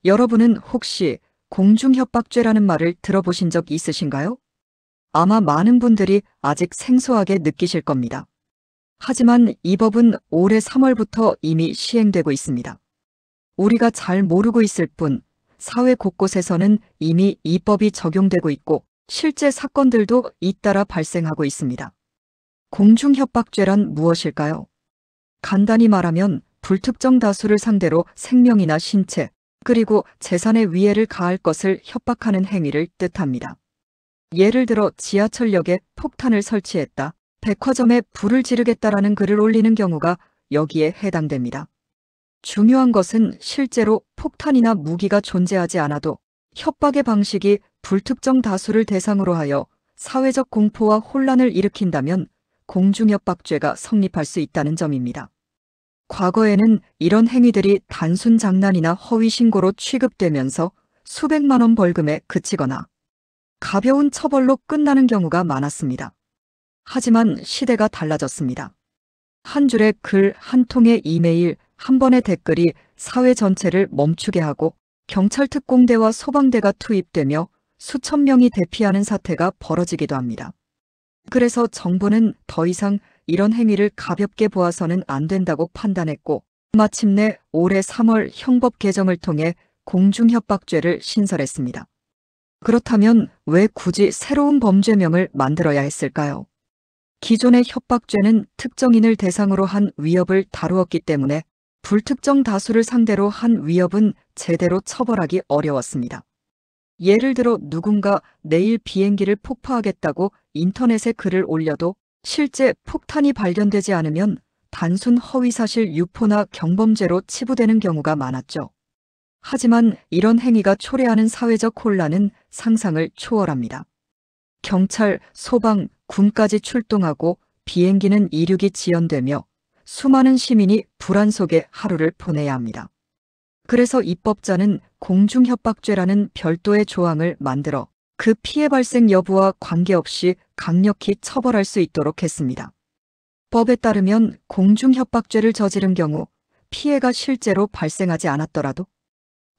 여러분은 혹시 공중협박죄라는 말을 들어보신 적 있으신가요? 아마 많은 분들이 아직 생소하게 느끼실 겁니다. 하지만 이 법은 올해 3월부터 이미 시행되고 있습니다. 우리가 잘 모르고 있을 뿐 사회 곳곳에서는 이미 이 법이 적용되고 있고 실제 사건들도 잇따라 발생하고 있습니다. 공중협박죄란 무엇일까요? 간단히 말하면 불특정 다수를 상대로 생명이나 신체, 그리고 재산에 위해를 가할 것을 협박하는 행위를 뜻합니다. 예를 들어 지하철역에 폭탄을 설치했다, 백화점에 불을 지르겠다라는 글을 올리는 경우가 여기에 해당됩니다. 중요한 것은 실제로 폭탄이나 무기가 존재하지 않아도 협박의 방식이 불특정 다수를 대상으로 하여 사회적 공포와 혼란을 일으킨다면 공중협박죄가 성립할 수 있다는 점입니다. 과거에는 이런 행위들이 단순 장난이나 허위 신고로 취급되면서 수백만 원 벌금에 그치거나 가벼운 처벌로 끝나는 경우가 많았습니다. 하지만 시대가 달라졌습니다. 한 줄의 글, 한 통의 이메일, 한 번의 댓글이 사회 전체를 멈추게 하고 경찰 특공대와 소방대가 투입되며 수천 명이 대피하는 사태가 벌어지기도 합니다. 그래서 정부는 더 이상 이런 행위를 가볍게 보아서는 안 된다고 판단했고 마침내 올해 3월 형법 개정을 통해 공중협박죄를 신설했습니다. 그렇다면 왜 굳이 새로운 범죄명을 만들어야 했을까요? 기존의 협박죄는 특정인을 대상으로 한 위협을 다루었기 때문에 불특정 다수를 상대로 한 위협은 제대로 처벌하기 어려웠습니다. 예를 들어 누군가 내일 비행기를 폭파하겠다고 인터넷에 글을 올려도 실제 폭탄이 발견되지 않으면 단순 허위사실 유포나 경범죄로 치부되는 경우가 많았죠. 하지만 이런 행위가 초래하는 사회적 혼란은 상상을 초월합니다. 경찰, 소방, 군까지 출동하고 비행기는 이륙이 지연되며 수많은 시민이 불안 속에 하루를 보내야 합니다. 그래서 입법자는 공중협박죄라는 별도의 조항을 만들어 그 피해 발생 여부와 관계없이 강력히 처벌할 수 있도록 했습니다. 법에 따르면 공중협박죄를 저지른 경우 피해가 실제로 발생하지 않았더라도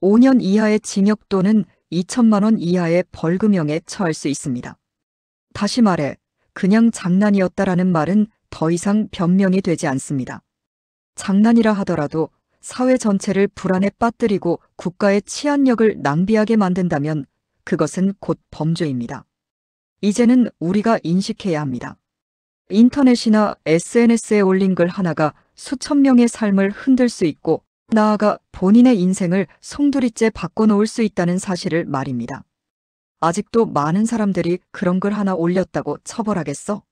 5년 이하의 징역 또는 2천만 원 이하의 벌금형에 처할 수 있습니다. 다시 말해 그냥 장난이었다라는 말은 더 이상 변명이 되지 않습니다. 장난이라 하더라도 사회 전체를 불안에 빠뜨리고 국가의 치안력을 낭비하게 만든다면 그것은 곧 범죄입니다. 이제는 우리가 인식해야 합니다. 인터넷이나 SNS에 올린 글 하나가 수천 명의 삶을 흔들 수 있고 나아가 본인의 인생을 송두리째 바꿔놓을 수 있다는 사실을 말입니다. 아직도 많은 사람들이 그런 글 하나 올렸다고 처벌하겠어?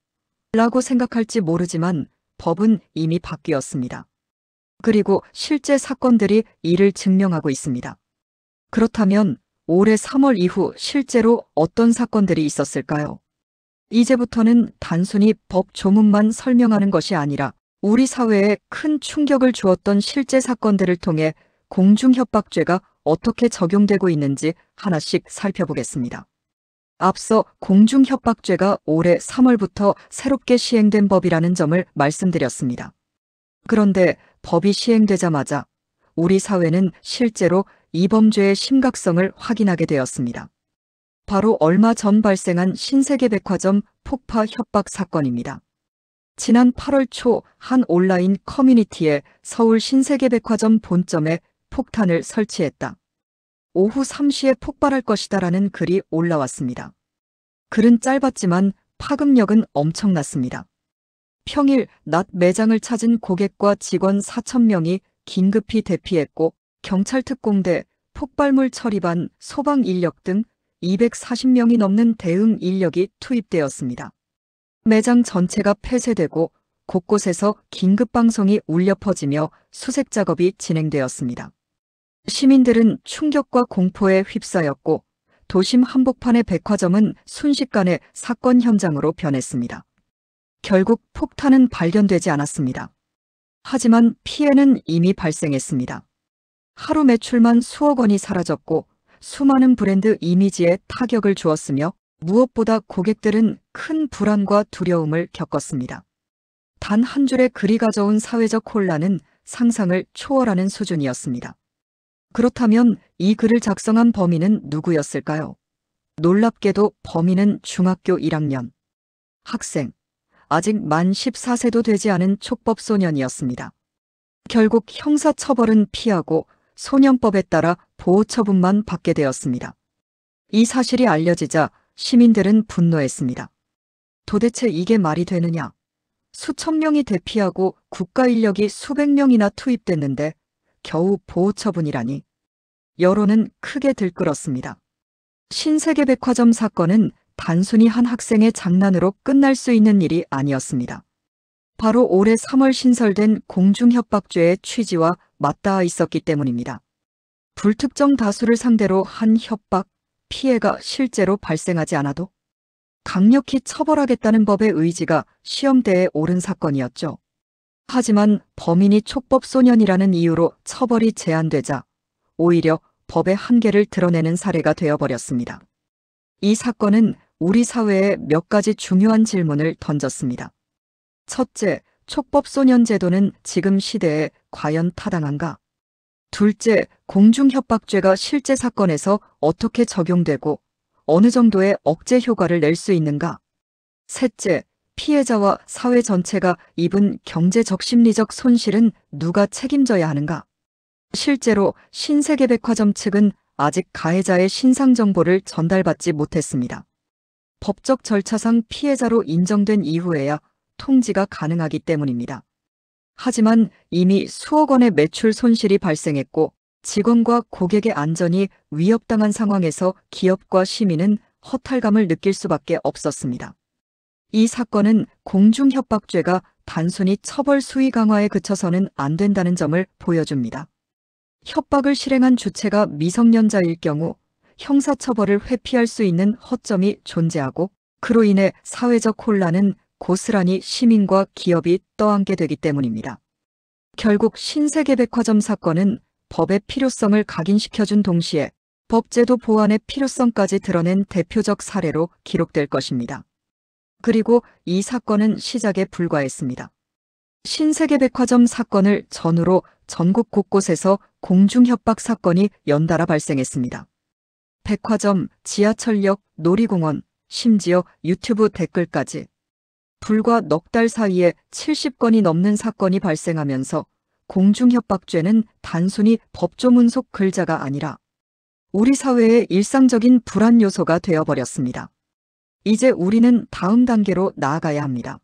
라고 생각할지 모르지만 법은 이미 바뀌었습니다. 그리고 실제 사건들이 이를 증명하고 있습니다. 그렇다면 올해 3월 이후 실제로 어떤 사건들이 있었을까요? 이제부터는 단순히 법 조문만 설명하는 것이 아니라 우리 사회에 큰 충격을 주었던 실제 사건들을 통해 공중협박죄가 어떻게 적용되고 있는지 하나씩 살펴보겠습니다. 앞서 공중협박죄가 올해 3월부터 새롭게 시행된 법이라는 점을 말씀드렸습니다. 그런데 법이 시행되자마자 우리 사회는 실제로 이 범죄의 심각성을 확인하게 되었습니다. 바로 얼마 전 발생한 신세계백화점 폭파 협박 사건입니다. 지난 8월 초 한 온라인 커뮤니티에 서울 신세계백화점 본점에 폭탄을 설치했다. 오후 3시에 폭발할 것이다라는 글이 올라왔습니다. 글은 짧았지만 파급력은 엄청났습니다. 평일 낮 매장을 찾은 고객과 직원 4,000명이 긴급히 대피했고 경찰 특공대, 폭발물 처리반, 소방 인력 등 240명이 넘는 대응 인력이 투입되었습니다. 매장 전체가 폐쇄되고 곳곳에서 긴급방송이 울려 퍼지며 수색 작업이 진행되었습니다. 시민들은 충격과 공포에 휩싸였고 도심 한복판의 백화점은 순식간에 사건 현장으로 변했습니다. 결국 폭탄은 발견되지 않았습니다. 하지만 피해는 이미 발생했습니다. 하루 매출만 수억 원이 사라졌고 수많은 브랜드 이미지에 타격을 주었으며 무엇보다 고객들은 큰 불안과 두려움을 겪었습니다. 단 한 줄의 글이 가져온 사회적 혼란은 상상을 초월하는 수준이었습니다. 그렇다면 이 글을 작성한 범인은 누구였을까요? 놀랍게도 범인은 중학교 1학년 학생, 아직 만 14세도 되지 않은 촉법소년이었습니다. 결국 형사처벌은 피하고 소년법에 따라 보호처분만 받게 되었습니다. 이 사실이 알려지자 시민들은 분노했습니다. 도대체 이게 말이 되느냐? 수천 명이 대피하고 국가 인력이 수백 명이나 투입됐는데 겨우 보호처분이라니. 여론은 크게 들끓었습니다. 신세계백화점 사건은 단순히 한 학생의 장난으로 끝날 수 있는 일이 아니었습니다. 바로 올해 3월 신설된 공중협박죄의 취지와 맞닿아 있었기 때문입니다. 불특정 다수를 상대로 한 협박, 피해가 실제로 발생하지 않아도 강력히 처벌하겠다는 법의 의지가 시험대에 오른 사건이었죠. 하지만 범인이 촉법소년이라는 이유로 처벌이 제한되자 오히려 법의 한계를 드러내는 사례가 되어버렸습니다. 이 사건은 우리 사회에 몇 가지 중요한 질문을 던졌습니다. 첫째, 촉법소년 제도는 지금 시대에 과연 타당한가? 둘째, 공중협박죄가 실제 사건에서 어떻게 적용되고 어느 정도의 억제 효과를 낼 수 있는가? 셋째, 피해자와 사회 전체가 입은 경제적 심리적 손실은 누가 책임져야 하는가? 실제로 신세계백화점 측은 아직 가해자의 신상 정보를 전달받지 못했습니다. 법적 절차상 피해자로 인정된 이후에야 통지가 가능하기 때문입니다. 하지만 이미 수억 원의 매출 손실이 발생했고 직원과 고객의 안전이 위협당한 상황에서 기업과 시민은 허탈감을 느낄 수밖에 없었습니다. 이 사건은 공중협박죄가 단순히 처벌 수위 강화에 그쳐서는 안 된다는 점을 보여줍니다. 협박을 실행한 주체가 미성년자일 경우 형사처벌을 회피할 수 있는 허점이 존재하고 그로 인해 사회적 혼란은 고스란히 시민과 기업이 떠안게 되기 때문입니다. 결국 신세계백화점 사건은 법의 필요성을 각인시켜준 동시에 법제도 보완의 필요성까지 드러낸 대표적 사례로 기록될 것입니다. 그리고 이 사건은 시작에 불과했습니다. 신세계백화점 사건을 전후로 전국 곳곳에서 공중협박 사건이 연달아 발생했습니다. 백화점, 지하철역, 놀이공원, 심지어 유튜브 댓글까지 불과 넉 달 사이에 70건이 넘는 사건이 발생하면서 공중협박죄는 단순히 법조문 속 글자가 아니라 우리 사회의 일상적인 불안 요소가 되어버렸습니다. 이제 우리는 다음 단계로 나아가야 합니다.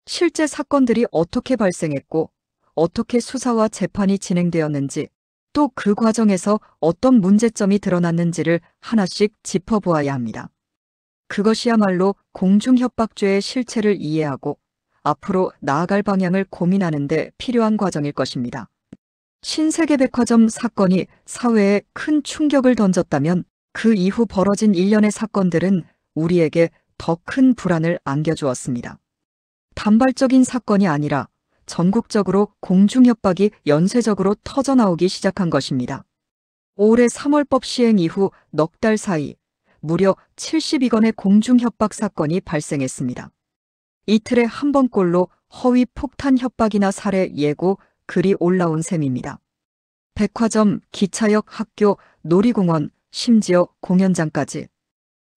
실제 사건들이 어떻게 발생했고 어떻게 수사와 재판이 진행되었는지 또 그 과정에서 어떤 문제점이 드러났는지를 하나씩 짚어보아야 합니다. 그것이야말로 공중협박죄의 실체를 이해하고 앞으로 나아갈 방향을 고민하는 데 필요한 과정일 것입니다. 신세계백화점 사건이 사회에 큰 충격을 던졌다면 그 이후 벌어진 일련의 사건들은 우리에게 더 큰 불안을 안겨주었습니다. 단발적인 사건이 아니라 전국적으로 공중협박이 연쇄적으로 터져나오기 시작한 것입니다. 올해 3월법 시행 이후 넉 달 사이 무려 72건의 공중협박 사건이 발생했습니다. 이틀에 한 번꼴로 허위 폭탄 협박이나 살해 예고, 글이 올라온 셈입니다. 백화점, 기차역, 학교, 놀이공원, 심지어 공연장까지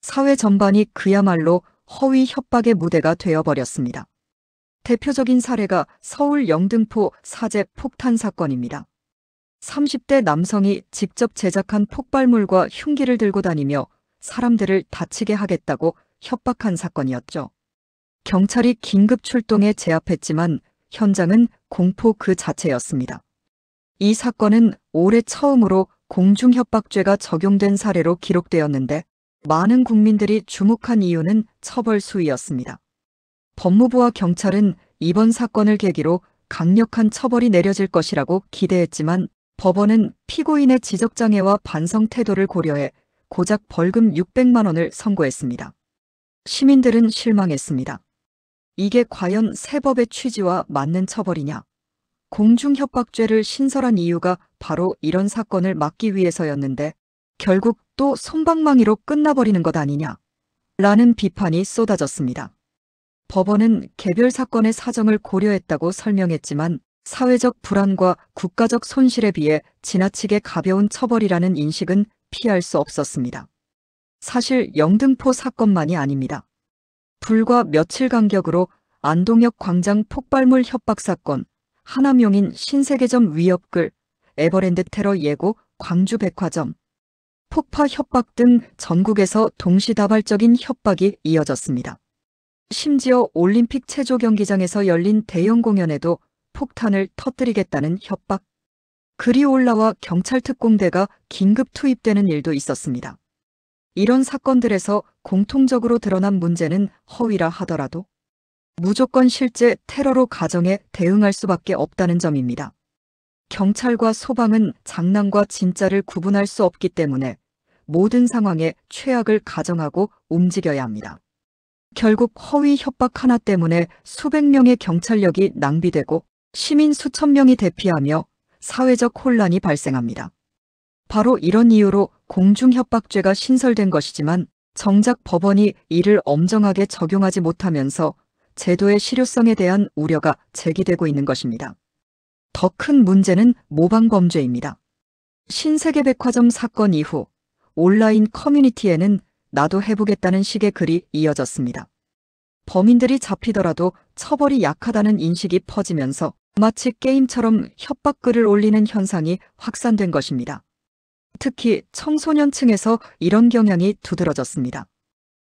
사회 전반이 그야말로 허위 협박의 무대가 되어버렸습니다. 대표적인 사례가 서울 영등포 사제 폭탄 사건입니다. 30대 남성이 직접 제작한 폭발물과 흉기를 들고 다니며 사람들을 다치게 하겠다고 협박한 사건이었죠. 경찰이 긴급 출동해 제압했지만 현장은 공포 그 자체였습니다. 이 사건은 올해 처음으로 공중협박죄가 적용된 사례로 기록되었는데 많은 국민들이 주목한 이유는 처벌 수위였습니다. 법무부와 경찰은 이번 사건을 계기로 강력한 처벌이 내려질 것이라고 기대했지만 법원은 피고인의 지적장애와 반성 태도를 고려해 고작 벌금 600만 원을 선고했습니다. 시민들은 실망했습니다. 이게 과연 새 법의 취지와 맞는 처벌이냐? 공중협박죄를 신설한 이유가 바로 이런 사건을 막기 위해서였는데 결국 또 솜방망이로 끝나버리는 것 아니냐? 라는 비판이 쏟아졌습니다. 법원은 개별 사건의 사정을 고려했다고 설명했지만 사회적 불안과 국가적 손실에 비해 지나치게 가벼운 처벌이라는 인식은 피할 수 없었습니다. 사실 영등포 사건만이 아닙니다. 불과 며칠 간격으로 안동역 광장 폭발물 협박 사건, 하남용인 신세계점 위협글, 에버랜드 테러 예고 광주 백화점, 폭파 협박 등 전국에서 동시다발적인 협박이 이어졌습니다. 심지어 올림픽 체조 경기장에서 열린 대형 공연에도 폭탄을 터뜨리겠다는 협박, 글이 올라와 경찰 특공대가 긴급 투입되는 일도 있었습니다. 이런 사건들에서 공통적으로 드러난 문제는 허위라 하더라도 무조건 실제 테러로 가정에 대응할 수밖에 없다는 점입니다. 경찰과 소방은 장난과 진짜를 구분할 수 없기 때문에 모든 상황에 최악을 가정하고 움직여야 합니다. 결국 허위 협박 하나 때문에 수백 명의 경찰력이 낭비되고 시민 수천 명이 대피하며 사회적 혼란이 발생합니다. 바로 이런 이유로 공중협박죄가 신설된 것이지만 정작 법원이 이를 엄정하게 적용하지 못하면서 제도의 실효성에 대한 우려가 제기되고 있는 것입니다. 더 큰 문제는 모방범죄입니다. 신세계백화점 사건 이후 온라인 커뮤니티에는 나도 해보겠다는 식의 글이 이어졌습니다. 범인들이 잡히더라도 처벌이 약하다는 인식이 퍼지면서 마치 게임처럼 협박글을 올리는 현상이 확산된 것입니다. 특히 청소년층에서 이런 경향이 두드러졌습니다.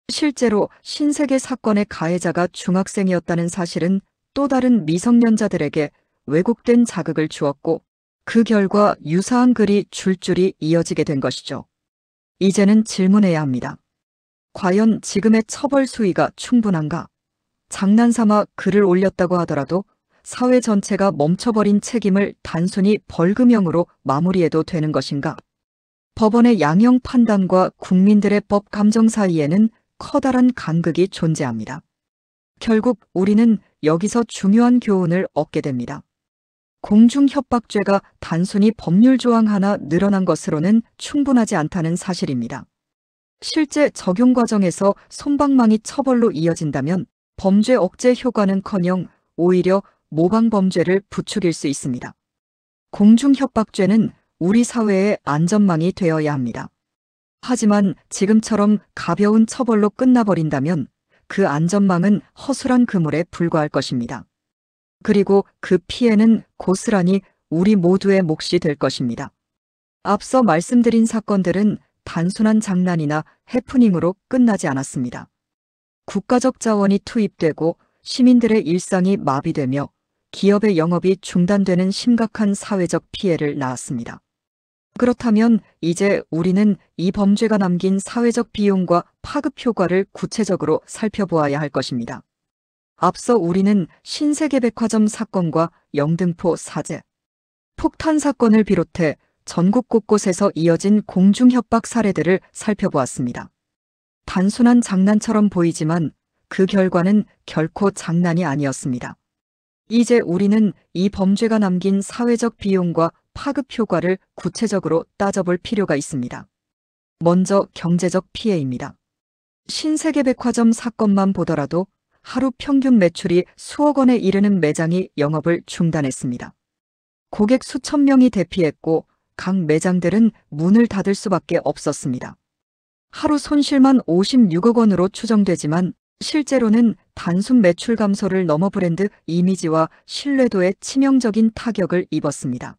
실제로 신세계 사건의 가해자가 중학생이었다는 사실은 또 다른 미성년자들에게 왜곡된 자극을 주었고 그 결과 유사한 글이 줄줄이 이어지게 된 것이죠. 이제는 질문해야 합니다. 과연 지금의 처벌 수위가 충분한가? 장난삼아 글을 올렸다고 하더라도 사회 전체가 멈춰버린 책임을 단순히 벌금형으로 마무리해도 되는 것인가? 법원의 양형 판단과 국민들의 법 감정 사이에는 커다란 간극이 존재합니다. 결국 우리는 여기서 중요한 교훈을 얻게 됩니다. 공중협박죄가 단순히 법률 조항 하나 늘어난 것으로는 충분하지 않다는 사실입니다. 실제 적용 과정에서 솜방망이 처벌로 이어진다면 범죄 억제 효과는커녕 오히려 모방범죄를 부추길 수 있습니다. 공중협박죄는 우리 사회의 안전망이 되어야 합니다. 하지만 지금처럼 가벼운 처벌로 끝나버린다면 그 안전망은 허술한 그물에 불과할 것입니다. 그리고 그 피해는 고스란히 우리 모두의 몫이 될 것입니다. 앞서 말씀드린 사건들은 단순한 장난이나 해프닝으로 끝나지 않았습니다. 국가적 자원이 투입되고 시민들의 일상이 마비되며 기업의 영업이 중단되는 심각한 사회적 피해를 낳았습니다. 그렇다면 이제 우리는 이 범죄가 남긴 사회적 비용과 파급 효과를 구체적으로 살펴보아야 할 것입니다. 앞서 우리는 신세계백화점 사건과 영등포 사제, 폭탄 사건을 비롯해 전국 곳곳에서 이어진 공중협박 사례들을 살펴보았습니다. 단순한 장난처럼 보이지만 그 결과는 결코 장난이 아니었습니다. 이제 우리는 이 범죄가 남긴 사회적 비용과 파급 효과를 구체적으로 따져볼 필요가 있습니다. 먼저 경제적 피해입니다. 신세계백화점 사건만 보더라도 하루 평균 매출이 수억 원에 이르는 매장이 영업을 중단했습니다. 고객 수천 명이 대피했고 각 매장들은 문을 닫을 수밖에 없었습니다. 하루 손실만 56억 원으로 추정되지만 실제로는 단순 매출 감소를 넘어 브랜드 이미지와 신뢰도에 치명적인 타격을 입었습니다.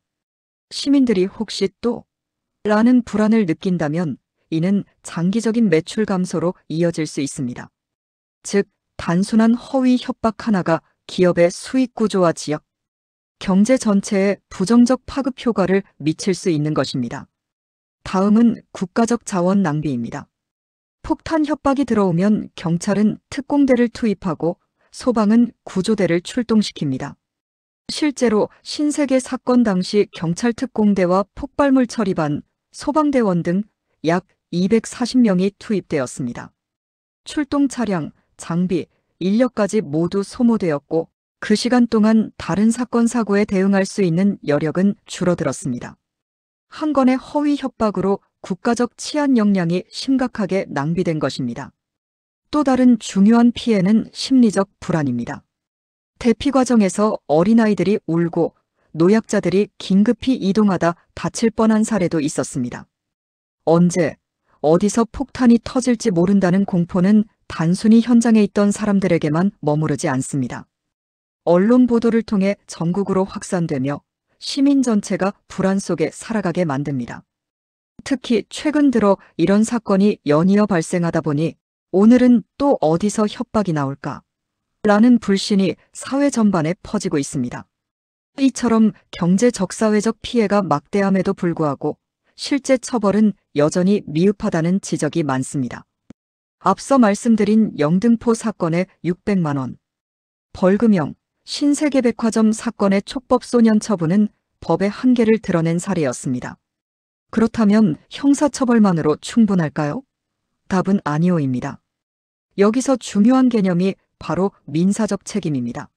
시민들이 혹시 또? 라는 불안을 느낀다면 이는 장기적인 매출 감소로 이어질 수 있습니다. 즉, 단순한 허위 협박 하나가 기업의 수익 구조와 지역, 경제 전체에 부정적 파급 효과를 미칠 수 있는 것입니다. 다음은 국가적 자원 낭비입니다. 폭탄 협박이 들어오면 경찰은 특공대를 투입하고 소방은 구조대를 출동시킵니다. 실제로 신세계 사건 당시 경찰 특공대와 폭발물 처리반, 소방대원 등 약 240명이 투입되었습니다. 출동 차량, 장비, 인력까지 모두 소모되었고 그 시간 동안 다른 사건 사고에 대응할 수 있는 여력은 줄어들었습니다. 한 건의 허위 협박으로 국가적 치안 역량이 심각하게 낭비된 것입니다. 또 다른 중요한 피해는 심리적 불안입니다. 대피 과정에서 어린아이들이 울고 노약자들이 긴급히 이동하다 다칠 뻔한 사례도 있었습니다. 언제, 어디서 폭탄이 터질지 모른다는 공포는 단순히 현장에 있던 사람들에게만 머무르지 않습니다. 언론 보도를 통해 전국으로 확산되며 시민 전체가 불안 속에 살아가게 만듭니다. 특히 최근 들어 이런 사건이 연이어 발생하다 보니 오늘은 또 어디서 협박이 나올까? 라는 불신이 사회 전반에 퍼지고 있습니다. 이처럼 경제 적사회적 피해가 막대함에도 불구하고 실제 처벌은 여전히 미흡하다는 지적이 많습니다. 앞서 말씀드린 영등포 사건의 600만 원, 벌금형, 신세계백화점 사건의 촉법소년 처분은 법의 한계를 드러낸 사례였습니다. 그렇다면 형사처벌만으로 충분할까요? 답은 아니오입니다. 여기서 중요한 개념이 바로 민사적 책임입니다.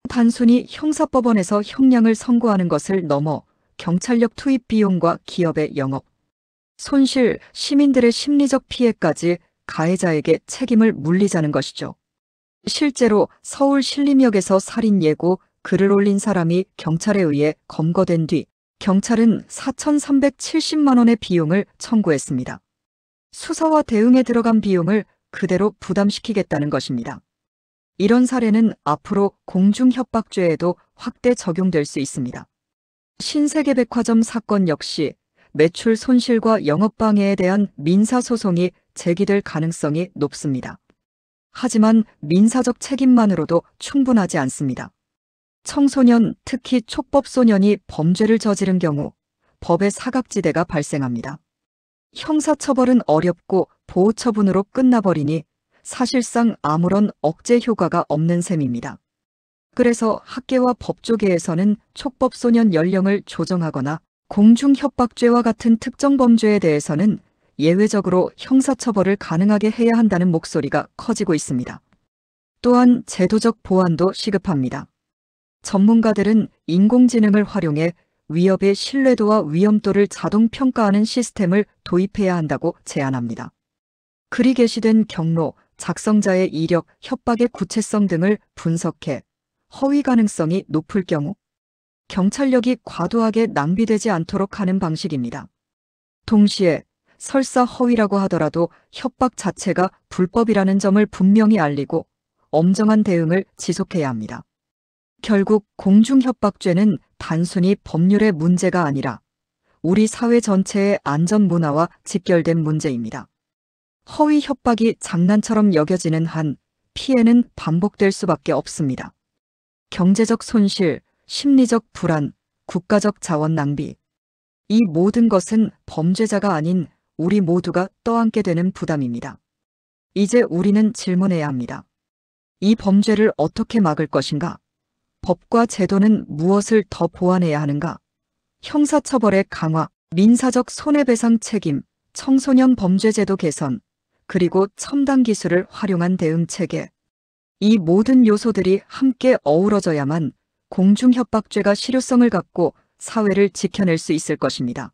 단순히 형사법원에서 형량을 선고하는 것을 넘어 경찰력 투입 비용과 기업의 영업, 손실, 시민들의 심리적 피해까지 가해자에게 책임을 물리자는 것이죠. 실제로 서울 신림역에서 살인 예고 글을 올린 사람이 경찰에 의해 검거된 뒤 경찰은 4,370만 원의 비용을 청구했습니다. 수사와 대응에 들어간 비용을 그대로 부담시키겠다는 것입니다. 이런 사례는 앞으로 공중협박죄에도 확대 적용될 수 있습니다. 신세계백화점 사건 역시 매출 손실과 영업방해에 대한 민사소송이 제기될 가능성이 높습니다. 하지만 민사적 책임만으로도 충분하지 않습니다. 청소년, 특히 촉법소년이 범죄를 저지른 경우 법의 사각지대가 발생합니다. 형사처벌은 어렵고 보호처분으로 끝나버리니 사실상 아무런 억제 효과가 없는 셈입니다. 그래서 학계와 법조계에서는 촉법소년 연령을 조정하거나 공중협박죄와 같은 특정 범죄에 대해서는 예외적으로 형사처벌을 가능하게 해야 한다는 목소리가 커지고 있습니다. 또한 제도적 보완도 시급합니다. 전문가들은 인공지능을 활용해 위협의 신뢰도와 위험도를 자동 평가하는 시스템을 도입해야 한다고 제안합니다. 글이 게시된 경로, 작성자의 이력, 협박의 구체성 등을 분석해 허위 가능성이 높을 경우 경찰력이 과도하게 낭비되지 않도록 하는 방식입니다. 동시에 설사 허위라고 하더라도 협박 자체가 불법이라는 점을 분명히 알리고 엄정한 대응을 지속해야 합니다. 결국 공중협박죄는 단순히 법률의 문제가 아니라 우리 사회 전체의 안전 문화와 직결된 문제입니다. 허위 협박이 장난처럼 여겨지는 한 피해는 반복될 수밖에 없습니다. 경제적 손실, 심리적 불안, 국가적 자원 낭비. 이 모든 것은 범죄자가 아닌 우리 모두가 떠안게 되는 부담입니다. 이제 우리는 질문해야 합니다. 이 범죄를 어떻게 막을 것인가? 법과 제도는 무엇을 더 보완해야 하는가? 형사처벌의 강화, 민사적 손해배상 책임, 청소년 범죄제도 개선, 그리고 첨단 기술을 활용한 대응체계. 이 모든 요소들이 함께 어우러져야만 공중협박죄가 실효성을 갖고 사회를 지켜낼 수 있을 것입니다.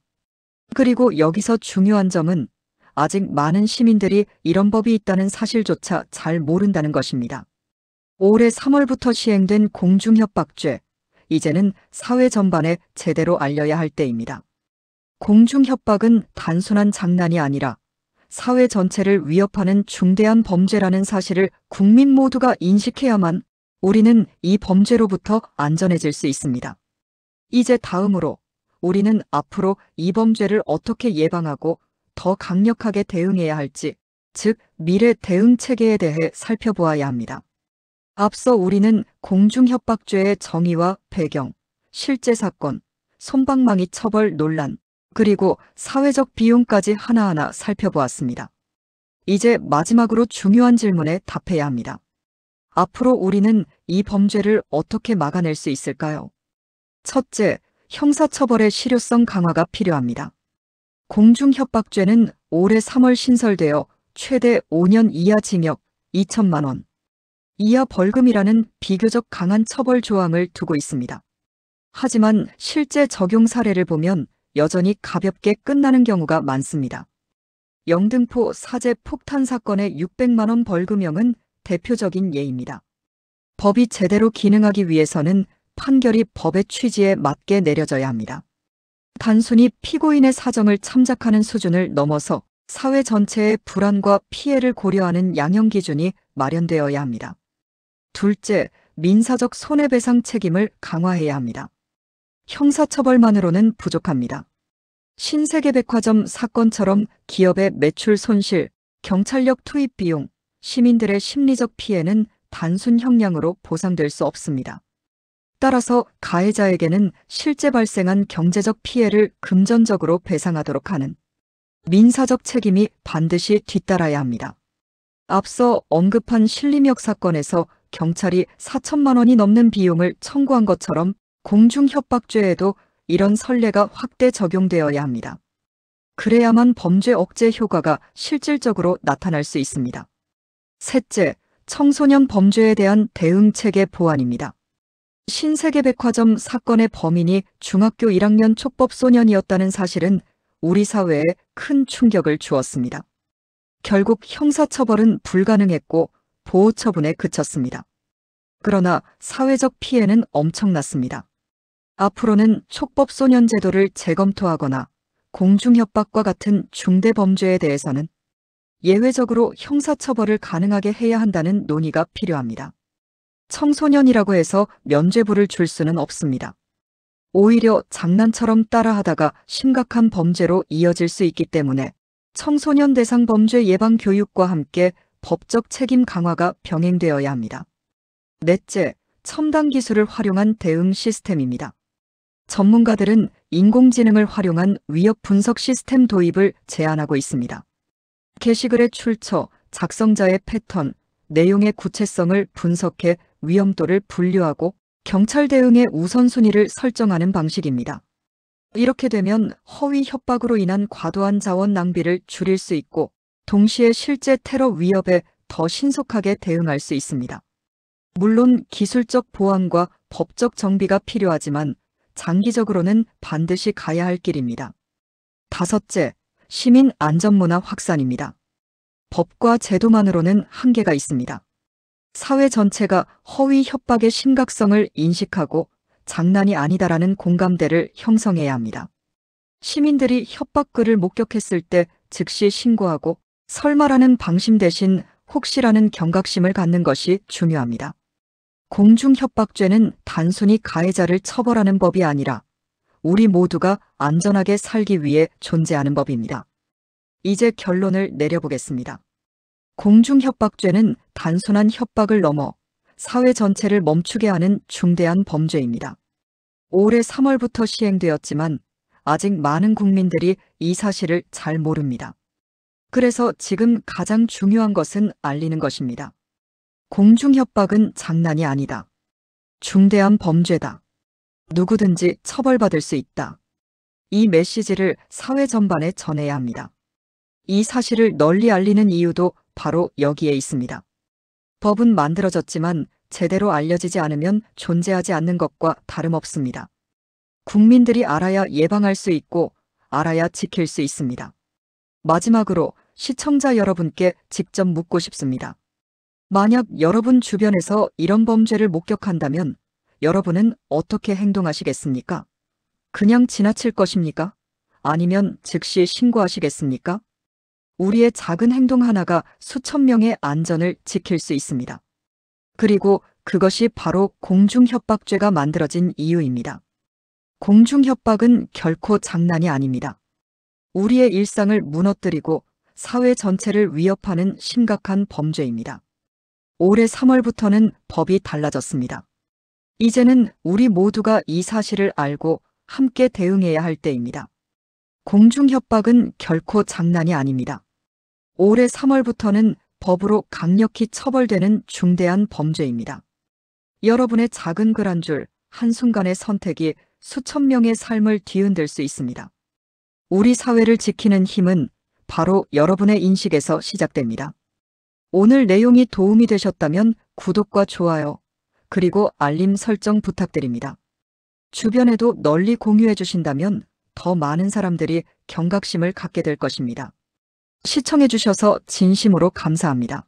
그리고 여기서 중요한 점은 아직 많은 시민들이 이런 법이 있다는 사실조차 잘 모른다는 것입니다. 올해 3월부터 시행된 공중협박죄, 이제는 사회 전반에 제대로 알려야 할 때입니다. 공중협박은 단순한 장난이 아니라 사회 전체를 위협하는 중대한 범죄라는 사실을 국민 모두가 인식해야만 우리는 이 범죄로부터 안전해질 수 있습니다. 이제 다음으로 우리는 앞으로 이 범죄를 어떻게 예방하고 더 강력하게 대응해야 할지, 즉 미래 대응 체계에 대해 살펴보아야 합니다. 앞서 우리는 공중협박죄의 정의와 배경, 실제 사건, 솜방망이 처벌 논란, 그리고 사회적 비용까지 하나하나 살펴보았습니다. 이제 마지막으로 중요한 질문에 답해야 합니다. 앞으로 우리는 이 범죄를 어떻게 막아낼 수 있을까요? 첫째, 형사처벌의 실효성 강화가 필요합니다. 공중협박죄는 올해 3월 신설되어 최대 5년 이하 징역 2천만 원 이하 벌금이라는 비교적 강한 처벌 조항을 두고 있습니다. 하지만 실제 적용 사례를 보면 여전히 가볍게 끝나는 경우가 많습니다. 영등포 사제 폭탄 사건의 600만 원 벌금형은 대표적인 예입니다. 법이 제대로 기능하기 위해서는 판결이 법의 취지에 맞게 내려져야 합니다. 단순히 피고인의 사정을 참작하는 수준을 넘어서 사회 전체의 불안과 피해를 고려하는 양형 기준이 마련되어야 합니다. 둘째, 민사적 손해배상 책임을 강화해야 합니다. 형사처벌만으로는 부족합니다. 신세계백화점 사건처럼 기업의 매출 손실, 경찰력 투입 비용, 시민들의 심리적 피해는 단순 형량으로 보상될 수 없습니다. 따라서 가해자에게는 실제 발생한 경제적 피해를 금전적으로 배상하도록 하는 민사적 책임이 반드시 뒤따라야 합니다. 앞서 언급한 신림역 사건에서 경찰이 4천만 원이 넘는 비용을 청구한 것처럼 공중협박죄에도 이런 선례가 확대 적용되어야 합니다. 그래야만 범죄 억제 효과가 실질적으로 나타날 수 있습니다. 셋째, 청소년 범죄에 대한 대응체계 보완입니다. 신세계백화점 사건의 범인이 중학교 1학년 촉법소년이었다는 사실은 우리 사회에 큰 충격을 주었습니다. 결국 형사처벌은 불가능했고 보호처분에 그쳤습니다. 그러나 사회적 피해는 엄청났습니다. 앞으로는 촉법소년 제도를 재검토하거나 공중협박과 같은 중대범죄에 대해서는 예외적으로 형사처벌을 가능하게 해야 한다는 논의가 필요합니다. 청소년이라고 해서 면죄부를 줄 수는 없습니다. 오히려 장난처럼 따라하다가 심각한 범죄로 이어질 수 있기 때문에 청소년 대상 범죄 예방 교육과 함께 법적 책임 강화가 병행되어야 합니다. 넷째, 첨단 기술을 활용한 대응 시스템입니다. 전문가들은 인공지능을 활용한 위협 분석 시스템 도입을 제안하고 있습니다. 게시글의 출처, 작성자의 패턴, 내용의 구체성을 분석해 위험도를 분류하고 경찰 대응의 우선순위를 설정하는 방식입니다. 이렇게 되면 허위 협박으로 인한 과도한 자원 낭비를 줄일 수 있고 동시에 실제 테러 위협에 더 신속하게 대응할 수 있습니다. 물론 기술적 보완과 법적 정비가 필요하지만 장기적으로는 반드시 가야 할 길입니다. 다섯째, 시민 안전문화 확산입니다. 법과 제도만으로는 한계가 있습니다. 사회 전체가 허위 협박의 심각성을 인식하고 장난이 아니다라는 공감대를 형성해야 합니다. 시민들이 협박글을 목격했을 때 즉시 신고하고 설마라는 방심 대신 혹시라는 경각심을 갖는 것이 중요합니다. 공중협박죄는 단순히 가해자를 처벌하는 법이 아니라 우리 모두가 안전하게 살기 위해 존재하는 법입니다. 이제 결론을 내려보겠습니다. 공중협박죄는 단순한 협박을 넘어 사회 전체를 멈추게 하는 중대한 범죄입니다. 올해 3월부터 시행되었지만 아직 많은 국민들이 이 사실을 잘 모릅니다. 그래서 지금 가장 중요한 것은 알리는 것입니다. 공중협박은 장난이 아니다. 중대한 범죄다. 누구든지 처벌받을 수 있다. 이 메시지를 사회 전반에 전해야 합니다. 이 사실을 널리 알리는 이유도 바로 여기에 있습니다. 법은 만들어졌지만 제대로 알려지지 않으면 존재하지 않는 것과 다름없습니다. 국민들이 알아야 예방할 수 있고 알아야 지킬 수 있습니다. 마지막으로 시청자 여러분께 직접 묻고 싶습니다. 만약 여러분 주변에서 이런 범죄를 목격한다면 여러분은 어떻게 행동하시겠습니까? 그냥 지나칠 것입니까? 아니면 즉시 신고하시겠습니까? 우리의 작은 행동 하나가 수천 명의 안전을 지킬 수 있습니다. 그리고 그것이 바로 공중협박죄가 만들어진 이유입니다. 공중협박은 결코 장난이 아닙니다. 우리의 일상을 무너뜨리고 사회 전체를 위협하는 심각한 범죄입니다. 올해 3월부터는 법이 달라졌습니다. 이제는 우리 모두가 이 사실을 알고 함께 대응해야 할 때입니다. 공중협박은 결코 장난이 아닙니다. 올해 3월부터는 법으로 강력히 처벌되는 중대한 범죄입니다. 여러분의 작은 글 한 줄, 한순간의 선택이 수천 명의 삶을 뒤흔들 수 있습니다. 우리 사회를 지키는 힘은 바로 여러분의 인식에서 시작됩니다. 오늘 내용이 도움이 되셨다면 구독과 좋아요, 그리고 알림 설정 부탁드립니다. 주변에도 널리 공유해 주신다면 더 많은 사람들이 경각심을 갖게 될 것입니다. 시청해 주셔서 진심으로 감사합니다.